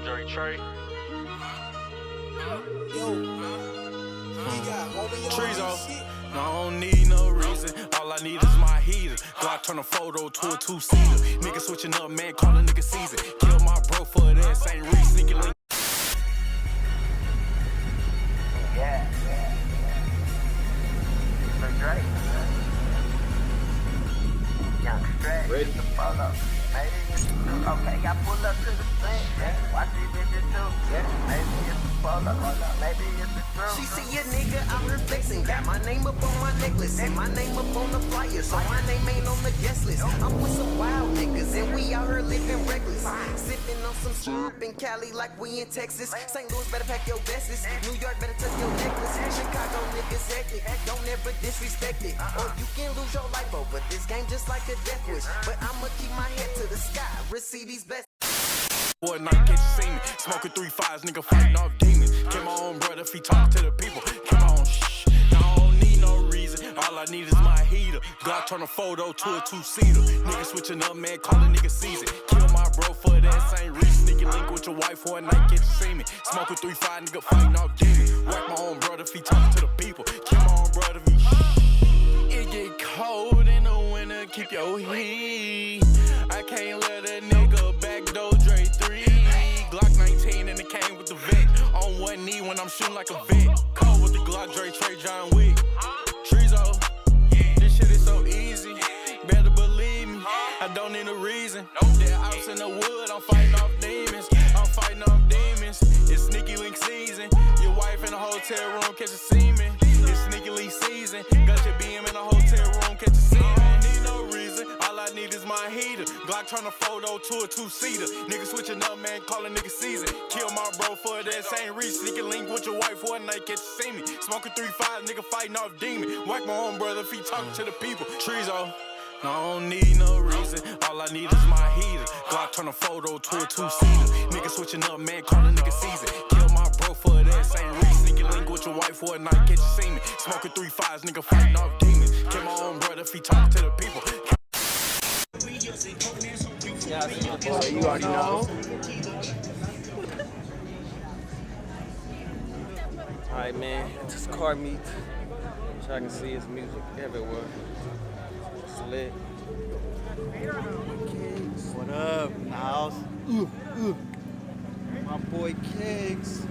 Dre Trey. Treezo. No, I don't need no reason. All I need is my heater. Glock turn a photo to a two-seater. Nigga switching up, man, call a nigga season. Kill my bro for that, St. Reese, sneaky link. Yeah. Dre. Young Stretch. Ready to follow. Okay, I pull up to the thing. Yeah. Watch these bitches too. Yeah. Maybe it's a pull up. Maybe it's a true. She see a nigga out here flexing. Got my name up on my necklace and my name up on the flyer, so my name ain't on the guest list. I'm with some wild niggas and we out here living reckless. Sipping on some syrup in Cali like we in Texas. St. Louis better pack your vestes. New York better tuck your necklace. Chicago niggas hectic. Don't ever disrespect it, or you can lose your life over this game just like a death wish. But I'ma keep my head to the sky. Receive these blessings. Boy, night can't you see me? Smoking 3-5s, nigga fighting off demons. Kill my own brother if he talk to the people. Come on, shh. I don't need no reason. All I need is my heater. God turn a photo to a two-seater. Nigga switching up, man, call a nigga season. Kill my bro for that St. Reese. Sneaky link with your wife for a night, can't you see me? Smoking 3-5, nigga fighting off demons. Whack my own brother if he talk to the people. Kill my own brother if he It get cold in the winter, keep your heat. I can't let a nigga backdoor Dre 3. Glock 19 and it came with the vet. On one knee when I'm shooting like a vet. Cold with the Glock, Dre, Trey, John Wick. Treezo, this shit is so easy. Better believe me, I don't need a reason. They're out in the wood, I'm fighting off demons. It's sneaky link season. Your wife in a hotel room, catch a semen. It's sneaky link season. Got your BM in a hotel room, catch a semen. I don't need no reason. All I need is my heater. Glock turn a photo to a two-seater. Nigga switching up, man, call a nigga season. Kill my bro for that St. Reese. Sneaky link with your wife for a night, catch you see me. Smoking 3-5, nigga fighting off demon. Whack my own brother if he talking to the people. Treezo. No, I don't need no reason. All I need is my heater. Glock turn a photo to a two-seater. Nigga switching up, man, call a nigga season. Kill my bro for that St. Reese. Sneaky link with your wife for a night, catch you see me. Smoking 3-5s, nigga fighting off demons. Kill my own brother if he talking to the people. Yeah, you already know. Alright, man, this car meet. Y'all can see his music everywhere. It's lit. What up, House? My boy Keggs.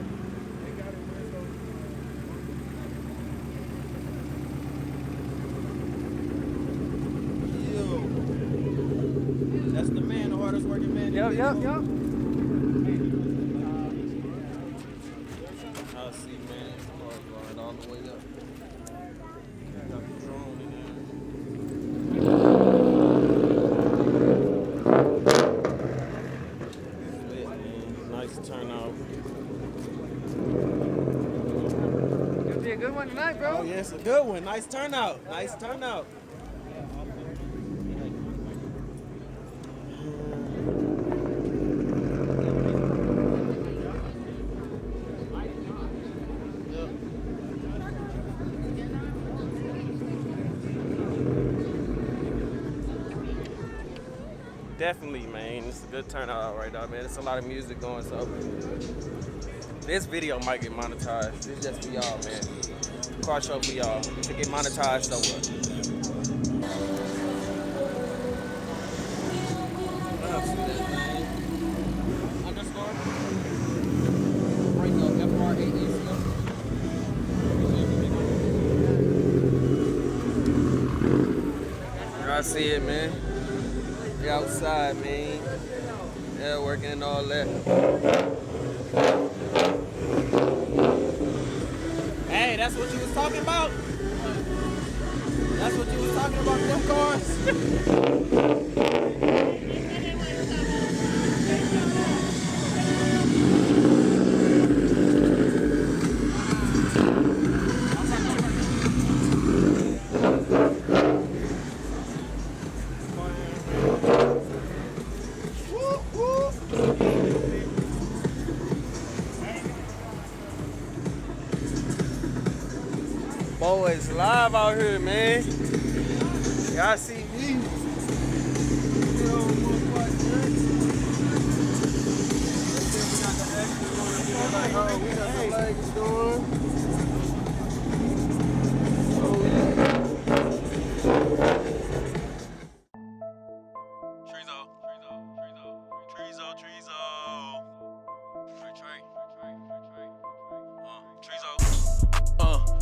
That's the man, the hardest working man. Yup. I see, man. This car going all the way up. Got the drone in there. Lit, man. Nice turnout. Gonna be a good one tonight, bro. Oh, yeah, it's a good one. Nice turnout. Definitely, man. It's a good turnout right now, man. It's a lot of music going, so this video might get monetized. It's just for y'all, man. Car show for y'all. If it get monetized, so what? What up, man? Underscore. Franco, F-R-A-A-C-O. I see it, man. We outside, man. Yeah, working and all that. Hey, that's what you was talking about? That's what you was talking about, them cars? Boy, it's live out here, man. Y'all see me?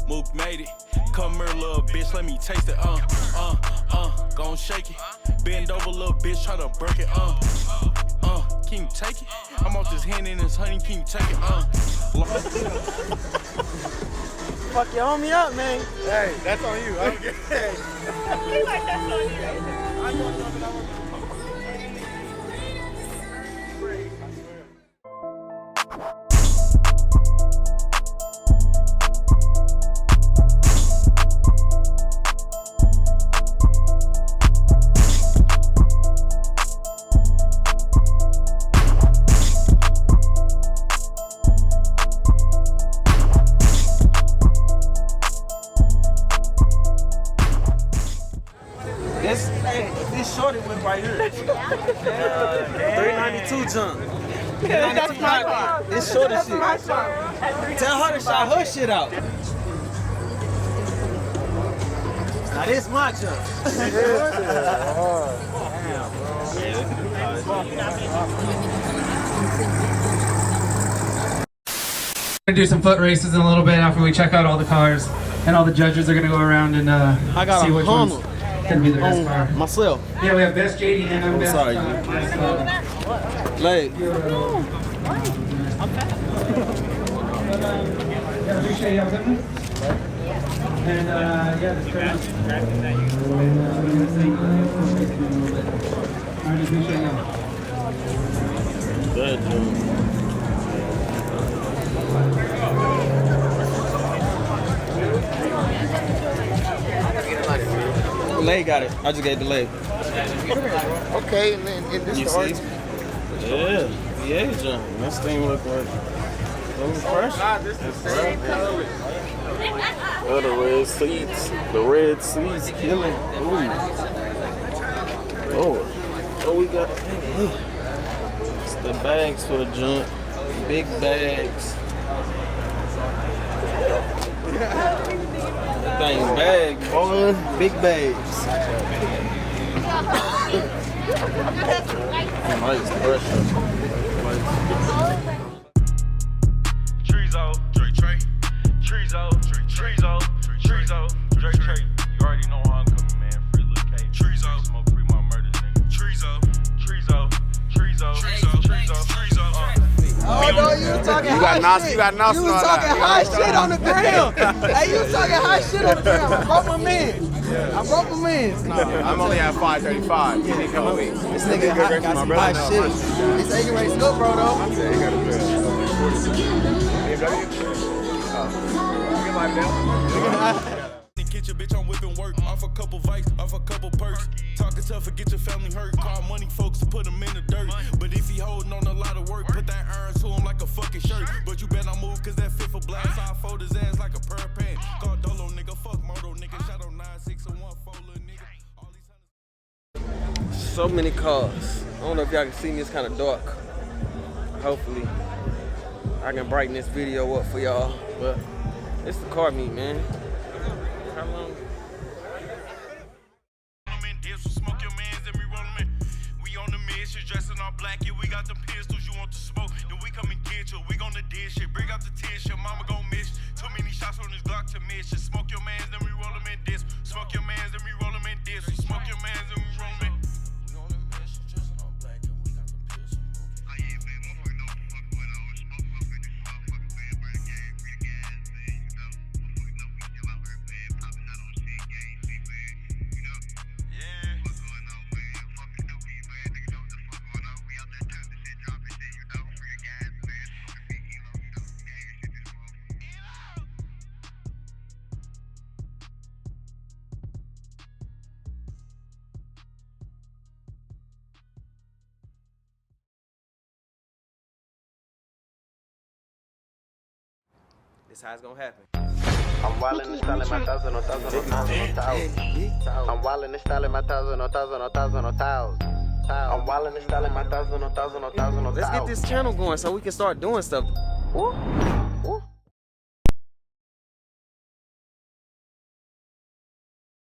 Mook made it. Come here, little bitch, let me taste it. Gon' shake it. Bend over, little bitch, try to break it. Can you take it? I'm off this hand in this honey, can you take it? Fuck your homie up, man. Hey, that's on you. I don't get it. He like that's on you. This shorty went right here. 392 jump. That's my car. This shorty shit. Tell her to shout her shit out. Now this my jump. We're gonna do some foot races in a little bit after we check out all the cars, and all the judges are gonna go around and I got see a which one's Hummer gonna be the best car. myself. Yeah, we have best JD and I'm best. Sorry, Leg. Yeah, appreciate you having me. And yeah, the track. Alright, appreciate you. Good, dude. Leg got it. I just gave the leg. Okay, and then this You starts. see? Yeah, yeah, jump. This thing look like fresh. It's fresh. Oh, the red seats. The red seats killing. Ooh. Oh, we got. It's the bags for the jump. Big bags. That thing bag, boy. Big bags. Nice pressure. Treezo, Dre Trey. Treezo, Dre Trey. You already know how I'm coming, man. Free Lil K. Treezo, smoke free my murders, nigga. Treezo. Oh no, you was talking hot shit. You was talking hot shit on the gram. Hey, you was talking hot shit on the gram. I broke my man. I broke my man. I'm only at 535. Give me a couple weeks. This nigga got some hot shit. This egg race good, bro, though. Yeah, you got a good. BMW? Oh. You can live down. Get your bitch on whipping work. Off a couple vice, off a couple perks. Talking tough and get your family hurt. Call money folks to put him in the dirt. But if he holding on a lot of work, put that iron to him like a fucking shirt. But you better not move cause that fit for blast. I fold his ass like a purr pan. Call Dolo nigga, fuck Moto nigga. Shot on 9-6 and 1-4 little nigga. All these So many cars. I don't know if y'all can see me, it's kind of dark. Hopefully, I can brighten this video up for y'all. But it's the car meet, man. How long? Smoke your mans and we roll them in. We on the mission, dressing all black, yeah, we got them pistols, you want to smoke, then we come and get you, we gonna dish it, bring out the tish, your mama gon' miss, too many shots on this Glock to miss, just smoke your mans, then we roll them in this, smoke your mans, then we roll them in this, smoke your mans, then we roll them in. We on the mission, dressing all black, yeah, we got them pistols. I ain't been motherfucking no fucking with all this smoke, motherfucking man, burn gas, free the gas, man, you know, motherfucking know we still out here, man, popping out on shit, gang, shit, man, you know. Yeah. This how it's gonna happen. I'm wildin' and styling my thousand on thousand on thousand on thousand. I'm wildin' and styling my thousand on thousand on thousand on thousand. I'm wildin' and styling my thousand on thousand on thousand on thousand. Let's get this channel going so we can start doing stuff. Woo.